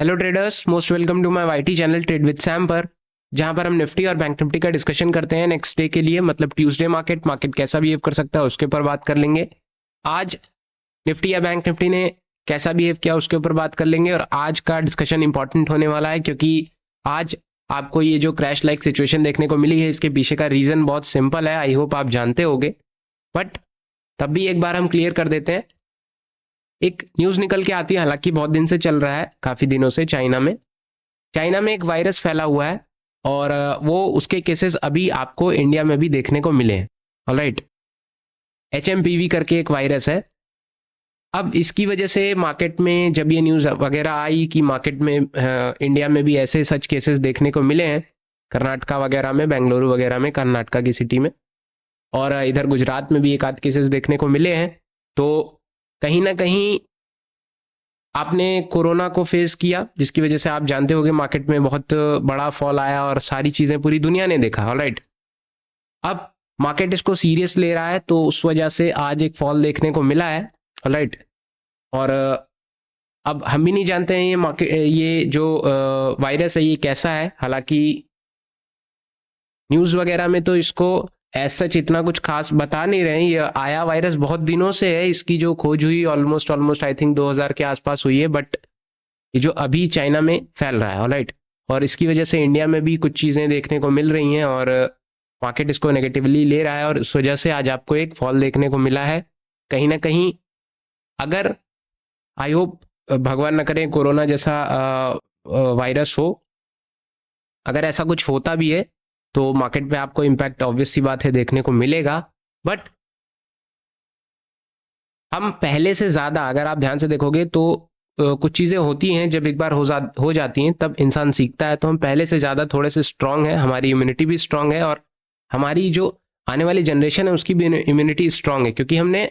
Hello traders, most welcome to my YT channel trade with Sam पर, जहां पर हम निफ्टी और बैंक निफ्टी का डिस्कशन करते हैं नेक्स्ट डे के लिए। मतलब ट्यूसडे मार्केट कैसा बिहेव कर सकता है उसके ऊपर बात कर लेंगे। आज निफ्टी या बैंक निफ्टी ने कैसा बिहेव किया उसके ऊपर बात कर लेंगे। और आज का डिस्कशन इंपॉर्टेंट होने वाला है क्योंकि आज आपको ये जो क्रैश लाइक सिचुएशन देखने को मिली है इसके पीछे का रीजन बहुत सिंपल है। आई होप आप जानते होंगे, बट तब भी एक बार हम क्लियर कर देते हैं। एक न्यूज निकल के आती है, हालांकि बहुत दिन से चल रहा है, काफी दिनों से। चाइना में एक वायरस फैला हुआ है और वो उसके केसेस अभी आपको इंडिया में भी देखने को मिले हैं। ऑलराइट, HMPV करके एक वायरस है। अब इसकी वजह से मार्केट में जब ये न्यूज वगैरह आई कि मार्केट में इंडिया में भी ऐसे सच केसेस देखने को मिले हैं, कर्नाटका वगैरह में, बेंगलुरु वगैरह में, कर्नाटका की सिटी में, और इधर गुजरात में भी एक आध केसेस देखने को मिले हैं। तो कहीं ना कहीं आपने कोरोना को फेस किया, जिसकी वजह से आप जानते होंगे मार्केट में बहुत बड़ा फॉल आया और सारी चीजें पूरी दुनिया ने देखा। ऑलराइट, अब मार्केट इसको सीरियस ले रहा है तो उस वजह से आज एक फॉल देखने को मिला है। ऑलराइट, और अब हम भी नहीं जानते हैं ये जो वायरस है ये कैसा है। हालांकि न्यूज वगैरह में तो इसको एज सच इतना कुछ खास बता नहीं रहे हैं। ये आया वायरस बहुत दिनों से है, इसकी जो खोज हुई ऑलमोस्ट आई थिंक 2000 के आसपास हुई है, बट ये जो अभी चाइना में फैल रहा है। ऑलराइट, और इसकी वजह से इंडिया में भी कुछ चीजें देखने को मिल रही हैं और मार्केट इसको नेगेटिवली ले रहा है और इस वजह से आज आपको एक फॉल देखने को मिला है। कहीं ना कहीं अगर, आई होप भगवान न करे कोरोना जैसा वायरस हो, अगर ऐसा कुछ होता भी है तो मार्केट पे आपको इम्पैक्ट ऑब्वियस सी बात है देखने को मिलेगा। बट हम पहले से ज्यादा, अगर आप ध्यान से देखोगे तो कुछ चीजें होती हैं जब एक बार हो जाती हैं तब इंसान सीखता है। तो हम पहले से ज्यादा थोड़े से स्ट्रांग है, हमारी इम्यूनिटी भी स्ट्रांग है और हमारी जो आने वाली जनरेशन है उसकी भी इम्यूनिटी स्ट्रांग है, क्योंकि हमने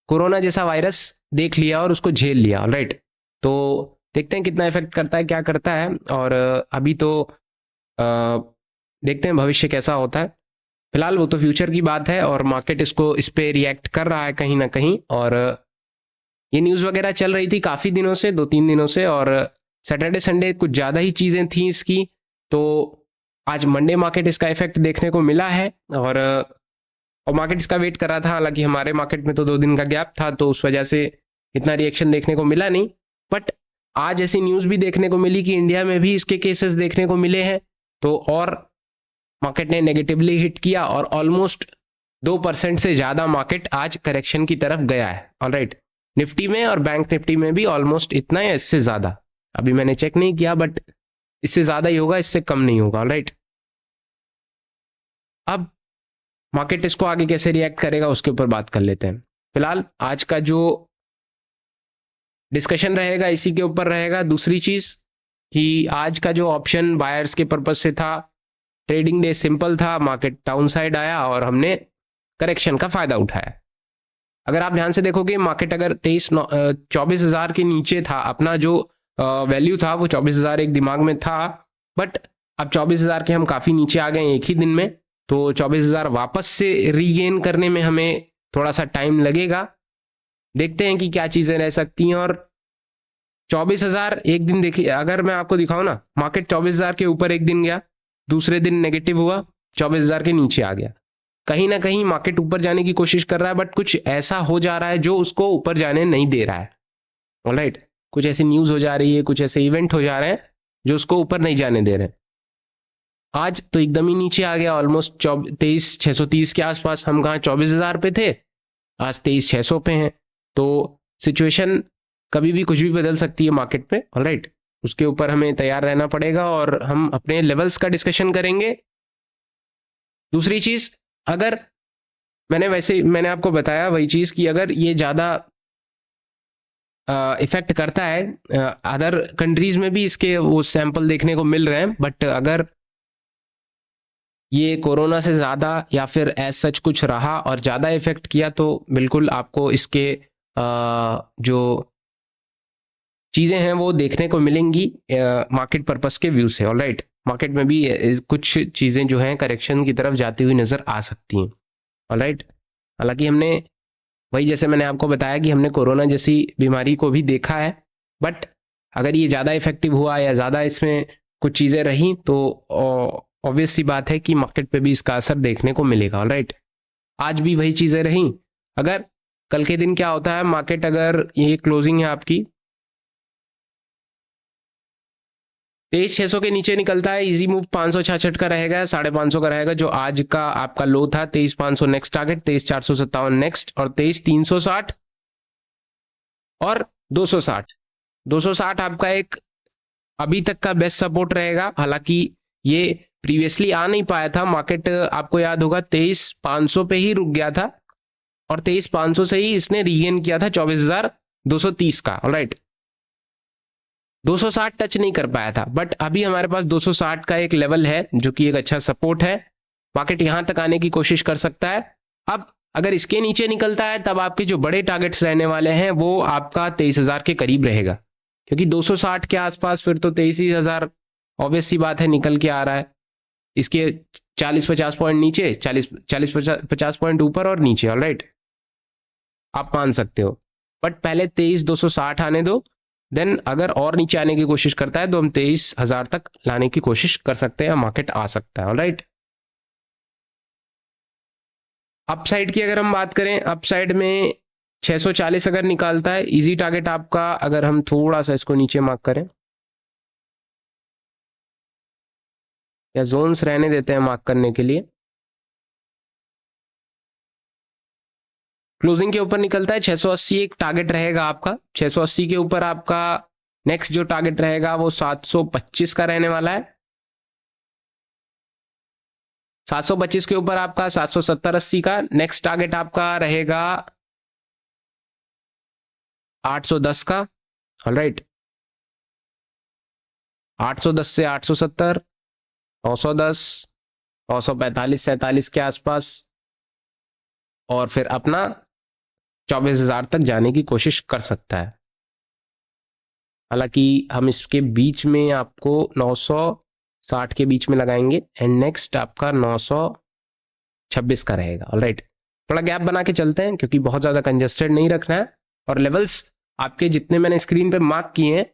कोरोना जैसा वायरस देख लिया और उसको झेल लिया। राइट, तो देखते हैं कितना इफेक्ट करता है, क्या करता है। और अभी तो देखते हैं भविष्य कैसा होता है। फिलहाल वो तो फ्यूचर की बात है और मार्केट इस पे रिएक्ट कर रहा है कहीं ना कहीं। और ये न्यूज वगैरह चल रही थी काफी दिनों से, 2-3 दिनों से, और सैटरडे संडे कुछ ज्यादा ही चीजें थी इसकी। तो आज मंडे मार्केट इसका इफेक्ट देखने को मिला है और मार्केट इसका वेट कर रहा था। हालांकि हमारे मार्केट में तो 2 दिन का गैप था तो उस वजह से इतना रिएक्शन देखने को मिला नहीं। बट आज ऐसी न्यूज भी देखने को मिली कि इंडिया में भी इसके केसेस देखने को मिले हैं, तो और मार्केट ने नेगेटिवली हिट किया और ऑलमोस्ट 2% से ज्यादा मार्केट आज करेक्शन की तरफ गया है। ऑलराइट, निफ्टी में और बैंक निफ्टी में भी ऑलमोस्ट इतना है, इससे ज्यादा अभी मैंने चेक नहीं किया, बट इससे ज्यादा ही होगा, इससे कम नहीं होगा। ऑलराइट, अब मार्केट इसको आगे कैसे रिएक्ट करेगा उसके ऊपर बात कर लेते हैं। फिलहाल आज का जो डिस्कशन रहेगा इसी के ऊपर रहेगा। दूसरी चीज कि आज का जो ऑप्शन बायर्स के पर्पज से था, ट्रेडिंग डे सिंपल था, मार्केट डाउन साइड आया और हमने करेक्शन का फायदा उठाया। अगर आप ध्यान से देखोगे मार्केट अगर 24,000 के नीचे था, अपना जो वैल्यू था वो 24,000 एक दिमाग में था, बट अब 24,000 के हम काफी नीचे आ गए एक ही दिन में। तो 24,000 वापस से रीगेन करने में हमें थोड़ा सा टाइम लगेगा। देखते हैं कि क्या चीजें रह सकती हैं। और 24,000 एक दिन, देखिए अगर मैं आपको दिखाऊं ना, मार्केट 24,000 के ऊपर एक दिन गया, दूसरे दिन नेगेटिव हुआ, 24,000 के नीचे आ गया। कहीं ना कहीं मार्केट ऊपर जाने की कोशिश कर रहा है, बट कुछ ऐसा हो जा रहा है जो उसको ऊपर जाने नहीं दे रहा है। ऑलराइट, कुछ ऐसी न्यूज हो जा रही है, कुछ ऐसे इवेंट हो जा रहे हैं जो उसको ऊपर नहीं जाने दे रहे हैं। आज तो एकदम ही नीचे आ गया, ऑलमोस्ट 23,630 के आसपास। हम कहाँ 24,000 पे थे, आज 23,600 पे हैं। तो सिचुएशन कभी भी कुछ भी बदल सकती है मार्केट में। ऑलराइट, उसके ऊपर हमें तैयार रहना पड़ेगा और हम अपने लेवल्स का डिस्कशन करेंगे। दूसरी चीज, अगर मैंने आपको बताया वही चीज कि अगर ये ज्यादा इफेक्ट करता है, अदर कंट्रीज में भी इसके वो सैंपल देखने को मिल रहे हैं, बट अगर ये कोरोना से ज्यादा या फिर एज सच कुछ रहा और ज्यादा इफेक्ट किया तो बिल्कुल आपको इसके जो चीजें हैं वो देखने को मिलेंगी मार्केट पर्पस के व्यू से। ऑलराइट, मार्केट में भी कुछ चीजें जो हैं करेक्शन की तरफ जाती हुई नजर आ सकती हैं। ऑलराइट, हालांकि हमने वही, जैसे मैंने आपको बताया कि हमने कोरोना जैसी बीमारी को भी देखा है, बट अगर ये ज़्यादा इफेक्टिव हुआ या ज़्यादा इसमें कुछ चीज़ें रही तो ऑब्वियस सी बात है कि मार्केट पे भी इसका असर देखने को मिलेगा। ऑलराइट, आज भी वही चीज़ें रही। अगर कल के दिन क्या होता है, मार्केट अगर ये क्लोजिंग है आपकी 23,600 के नीचे निकलता है, इजी मूव 566 का रहेगा, 550 का रहेगा, जो आज का आपका लो था 23,500 नेक्स्ट टारगेट, 23,457 नेक्स्ट, और 23,360 और 260। 260 आपका एक अभी तक का बेस्ट सपोर्ट रहेगा। हालांकि ये प्रीवियसली आ नहीं पाया था, मार्केट आपको याद होगा 23,500 पे ही रुक गया था और 23,500 से ही इसने रीगेन किया था 24,230 का। ऑलराइट, 260 टच नहीं कर पाया था, बट अभी हमारे पास 260 का एक लेवल है जो कि एक अच्छा सपोर्ट है। मार्केट यहां तक आने की कोशिश कर सकता है। अब अगर इसके नीचे निकलता है तब आपके जो बड़े टारगेट्स रहने वाले हैं वो आपका 23,000 के करीब रहेगा, क्योंकि 260 के आसपास फिर तो 23,000 ऑब्वियस सी बात है निकल के आ रहा है। इसके 40-50 पॉइंट नीचे, 40-50 पॉइंट ऊपर और नीचे। ऑलराइट, आप मान सकते हो, बट पहले 23,260 आने दो, देन अगर और नीचे आने की कोशिश करता है तो हम 23,000 तक लाने की कोशिश कर सकते हैं, मार्केट आ सकता है। ऑलराइट, अपसाइड की अगर हम बात करें, अपसाइड में 640 अगर निकालता है इजी टारगेट आपका। अगर हम थोड़ा सा इसको नीचे मार्क करें या जोन्स रहने देते हैं मार्क करने के लिए, क्लोजिंग के ऊपर निकलता है 680 एक टारगेट रहेगा आपका। 680 के ऊपर आपका नेक्स्ट जो टारगेट रहेगा वो 725 का रहने वाला है। 725 के ऊपर आपका 770-80 का नेक्स्ट टारगेट आपका रहेगा 810 का। ऑलराइट, 810 से 870, 910, 945-47 के आसपास, और फिर अपना 24,000 तक जाने की कोशिश कर सकता है। हालांकि हम इसके बीच में आपको 960 के बीच में लगाएंगे एंड नेक्स्ट आपका 926 का रहेगा। ऑलराइट, थोड़ा गैप बना के चलते हैं क्योंकि बहुत ज्यादा कंजेस्टेड नहीं रखना है, और लेवल्स आपके जितने मैंने स्क्रीन पे मार्क किए हैं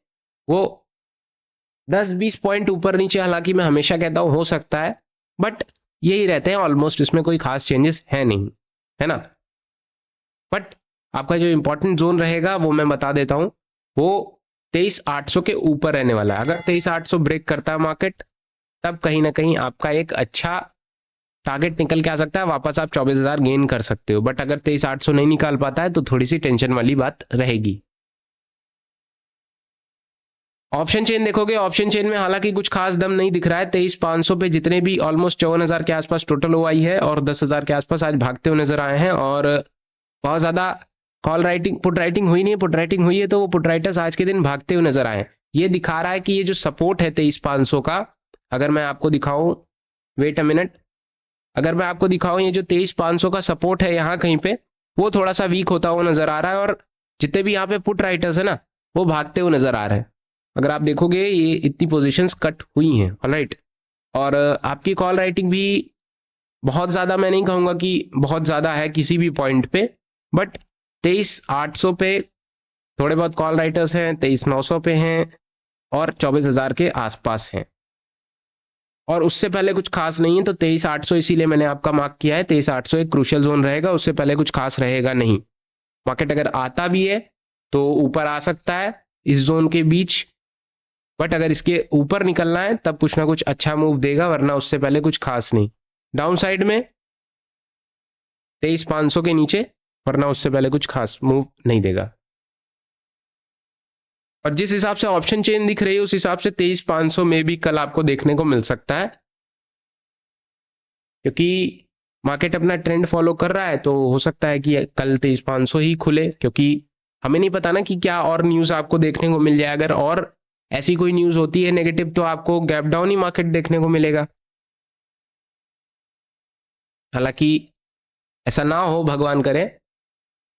वो 10-20 पॉइंट ऊपर नीचे, हालांकि मैं हमेशा कहता हूं हो सकता है, बट यही रहते हैं ऑलमोस्ट, इसमें कोई खास चेंजेस है नहीं, है ना। बट आपका जो इंपॉर्टेंट जोन रहेगा वो मैं बता देता हूं, वो 23,800 के ऊपर रहने वाला है। अगर 23,800 ब्रेक करता है मार्केट, तब कहीं ना कहीं आपका एक अच्छा टारगेट निकल के आ सकता है, वापस आप 24,000 गेन कर सकते हो। बट अगर 23,800 नहीं निकाल पाता है तो थोड़ी सी टेंशन वाली बात रहेगी। ऑप्शन चेन देखोगे, ऑप्शन चेन में हालांकि कुछ खास दम नहीं दिख रहा है। 23,500 पे जितने भी ऑलमोस्ट 54,000 के आसपास टोटल ओआई है और 10,000 के आसपास आज भागते हुए नजर आए हैं, और बहुत ज्यादा कॉल राइटिंग पुट राइटिंग हुई नहीं। पुट राइटिंग हुई है तो वो पुट राइटर्स आज के दिन भागते हुए नजर आए। ये दिखा रहा है कि ये जो सपोर्ट है 23,500 का, अगर मैं आपको दिखाऊं, वेट अ मिनट, अगर मैं आपको दिखाऊं ये जो 23,500 का सपोर्ट है यहाँ कहीं पे, वो थोड़ा सा वीक होता हुआ नजर आ रहा है, और जितने भी यहाँ पे पुट राइटर्स है ना वो भागते हुए नजर आ रहे हैं। अगर आप देखोगे ये इतनी पोजीशंस कट हुई हैं। ऑलराइट, और आपकी कॉल राइटिंग भी बहुत ज्यादा, मैं नहीं कहूंगा कि बहुत ज्यादा है किसी भी पॉइंट पे, बट 23,800 पे थोड़े बहुत कॉल राइटर्स हैं, 23,900 पे हैं, और 24,000 के आसपास हैं, और उससे पहले कुछ खास नहीं है। तो 23,800 इसीलिए मैंने आपका मार्क किया है। 23,800 एक क्रूशियल जोन रहेगा, उससे पहले कुछ खास रहेगा नहीं। मार्केट अगर आता भी है तो ऊपर आ सकता है इस जोन के बीच, बट अगर इसके ऊपर निकलना है तब कुछ ना कुछ अच्छा मूव देगा, वरना उससे पहले कुछ खास नहीं। डाउन साइड में 23,500 के नीचे, वरना उससे पहले कुछ खास मूव नहीं देगा। और जिस हिसाब से ऑप्शन चेन दिख रही है उस हिसाब से 23,500 में भी कल आपको देखने को मिल सकता है, क्योंकि मार्केट अपना ट्रेंड फॉलो कर रहा है, तो हो सकता है कि कल 23,500 ही खुले, क्योंकि हमें नहीं पता ना कि क्या और न्यूज आपको देखने को मिल जाए। अगर और ऐसी कोई न्यूज होती है नेगेटिव तो आपको गैप डाउन ही मार्केट देखने को मिलेगा। हालांकि ऐसा ना हो, भगवान करे,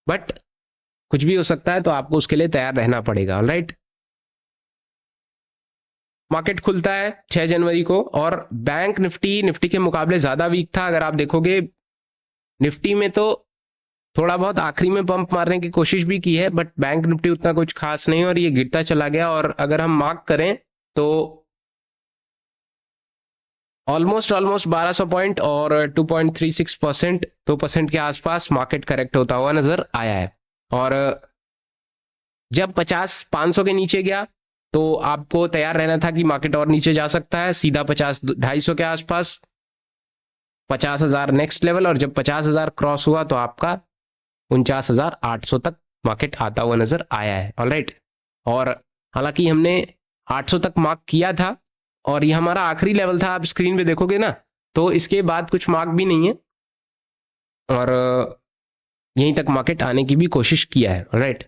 बट कुछ भी हो सकता है, तो आपको उसके लिए तैयार रहना पड़ेगा। ऑलराइट, मार्केट खुलता है 6 जनवरी को, और बैंक निफ्टी के मुकाबले ज्यादा वीक था। अगर आप देखोगे निफ्टी में तो थोड़ा बहुत आखिरी में पंप मारने की कोशिश भी की है, बट बैंक निफ्टी उतना कुछ खास नहीं और ये गिरता चला गया। और अगर हम मार्क करें तो ऑलमोस्ट 1200 पॉइंट और 2.36%, 2% के आसपास मार्केट करेक्ट होता हुआ नजर आया है। और जब 50-500 के नीचे गया तो आपको तैयार रहना था कि मार्केट और नीचे जा सकता है, सीधा 50-250 के आसपास, 50,000 नेक्स्ट लेवल, और जब 50,000 क्रॉस हुआ तो आपका 49,800 तक मार्केट आता हुआ नजर आया है। ऑलराइट, और हालांकि हमने 800 तक मार्क किया था और ये हमारा आखिरी लेवल था। आप स्क्रीन पे देखोगे ना तो इसके बाद कुछ मार्क भी नहीं है और यहीं तक मार्केट आने की भी कोशिश किया है। राइट,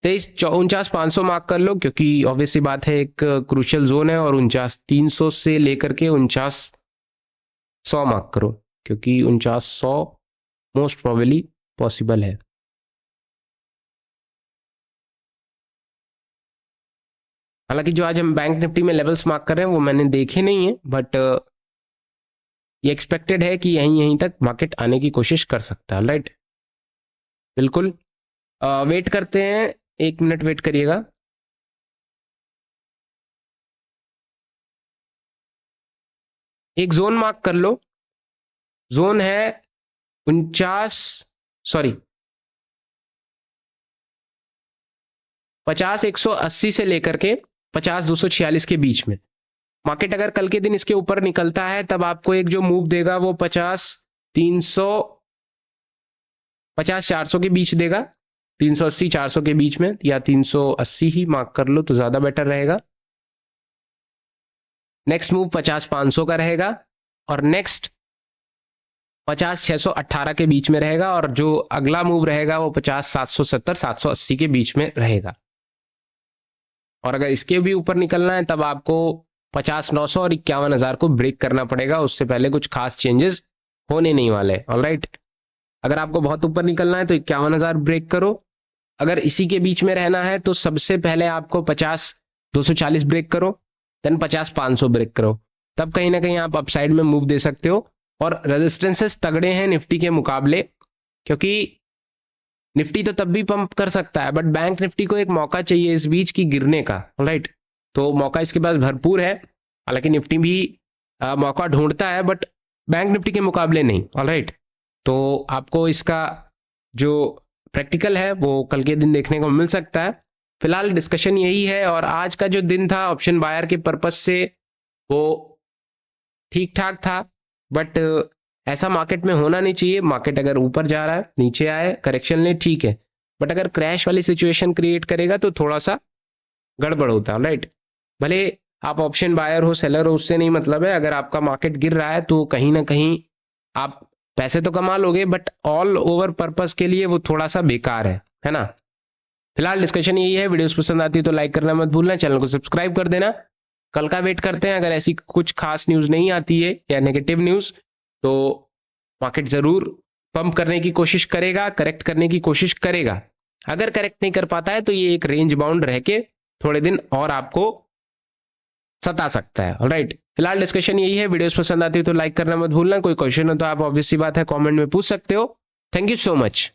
49,500 मार्क कर लो, क्योंकि ऑब्वियसली बात है एक क्रूशियल जोन है, और 49,300 से लेकर के 49,100 मार्क करो, क्योंकि 49,100 मोस्ट प्रोबेबली पॉसिबल है। हालांकि जो आज हम बैंक निफ्टी में लेवल्स मार्क कर रहे हैं वो मैंने देखे नहीं है, बट ये एक्सपेक्टेड है कि यहीं तक मार्केट आने की कोशिश कर सकता है। राइट, बिल्कुल वेट करते हैं, 1 मिनट वेट करिएगा। एक जोन मार्क कर लो, जोन है 50,180 से लेकर के 50,246 के बीच में। मार्केट अगर कल के दिन इसके ऊपर निकलता है तब आपको एक जो मूव देगा वो 50,300, 50,400 के बीच देगा, 380-400 के बीच में, या 380 ही मार्क कर लो तो ज्यादा बेटर रहेगा। नेक्स्ट मूव 50,500 का रहेगा और नेक्स्ट 50,618 के बीच में रहेगा, और जो अगला मूव रहेगा वो 50,770, 780 के बीच में रहेगा। और अगर इसके भी ऊपर निकलना है तब आपको 50,900 और 51,000 को ब्रेक करना पड़ेगा, उससे पहले कुछ खास चेंजेस होने नहीं वाले। ऑलराइट, अगर आपको बहुत ऊपर निकलना है तो 51,000 ब्रेक करो, अगर इसी के बीच में रहना है तो सबसे पहले आपको 50,240 ब्रेक करो, देन 50,500 ब्रेक करो, तब कहीं ना कहीं आप अपसाइड में मूव दे सकते हो। और रेजिस्टेंसेस तगड़े हैं निफ्टी के मुकाबले, क्योंकि निफ्टी तो तब भी पंप कर सकता है, बट बैंक निफ्टी को एक मौका चाहिए इस बीच की गिरने का। राइट, तो मौका इसके पास भरपूर है, हालांकि निफ्टी भी मौका ढूंढता है, बट बैंक निफ्टी के मुकाबले नहीं। ऑलराइट, तो आपको इसका जो प्रैक्टिकल है वो कल के दिन देखने को मिल सकता है। फिलहाल डिस्कशन यही है, और आज का जो दिन था ऑप्शन बायर के पर्पस से वो ठीक ठाक था, बट ऐसा मार्केट में होना नहीं चाहिए। मार्केट अगर ऊपर जा रहा है, नीचे आए, करेक्शन ले, ठीक है, बट अगर क्रैश वाली सिचुएशन क्रिएट करेगा तो थोड़ा सा गड़बड़ होता है। राइट, भले आप ऑप्शन बायर हो, सेलर हो, उससे नहीं मतलब है। अगर आपका मार्केट गिर रहा है तो कहीं ना कहीं आप पैसे तो कमा लोगे, बट ऑल ओवर पर्पस के लिए वो थोड़ा सा बेकार है ना। फिलहाल डिस्कशन यही है, वीडियोस पसंद आती है तो लाइक करना मत भूलना, चैनल को सब्सक्राइब कर देना। कल का वेट करते हैं, अगर ऐसी कुछ खास न्यूज नहीं आती है या नेगेटिव न्यूज तो मार्केट जरूर पंप करने की कोशिश करेगा, करेक्ट करने की कोशिश करेगा। अगर करेक्ट नहीं कर पाता है तो ये एक रेंज बाउंड रह के थोड़े दिन और आपको सता सकता है। ऑलराइट, फिलहाल डिस्कशन यही है, वीडियोस पसंद आती है तो लाइक करना मत भूलना। कोई क्वेश्चन हो तो आप ऑब्वियसली बात है कमेंट में पूछ सकते हो। Thank you so much.